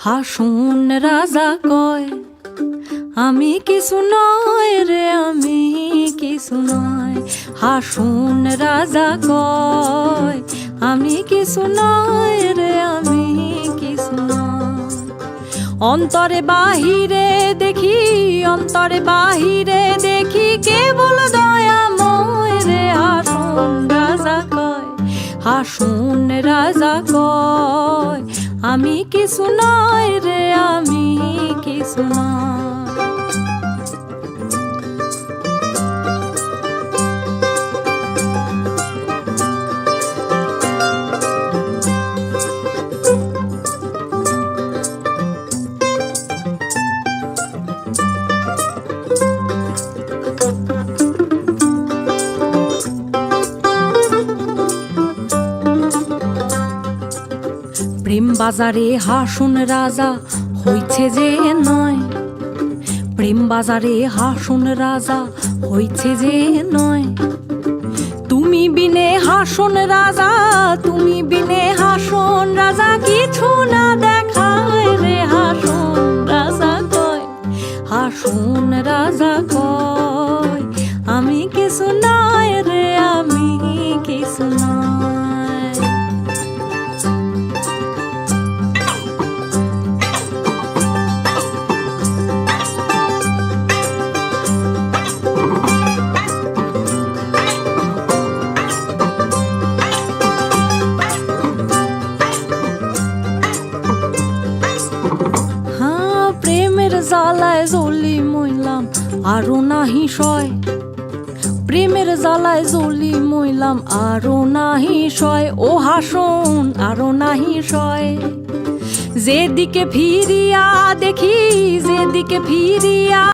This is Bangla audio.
হাসুন রাজা কয় আমি কিছু নয় রে, আমি কিছু নয়। হাসুন রাজা কয় আমি কিছু নয় রে, আমি কিছু নয়। অন্তরে বাহিরে দেখি, অন্তরে বাহিরে দেখি কেবল দয়াময় রে। হাসুন রাজা কয়, হাসুন রাজা কয় আমি কিছু নয় রে, আমি কিছু নয়। প্রেম বাজারে হাসুন রাজা হইছে যে নয়, প্রেম বাজারে হাসুন রাজা হইছে যে নয়। তুমি বিনে হাসুন রাজা, তুমি বিনে হাসুন রাজা কিছু না দেখায় রে। হাসুন রাজা কয়, হাসুন রাজা কয় আমি কিছু নয় রে, আমি কিছু নয়। প্রেমের জ্বালায় জ্বলি মইলাম আরো নাহি সয়, প্রেমের জ্বালায় জ্বলি মইলাম আরো নাহি সয়। ও হাসুন আরো নাহি সয়। যেদিকে ফিরিয়া দেখি, যেদিকে ফিরিয়া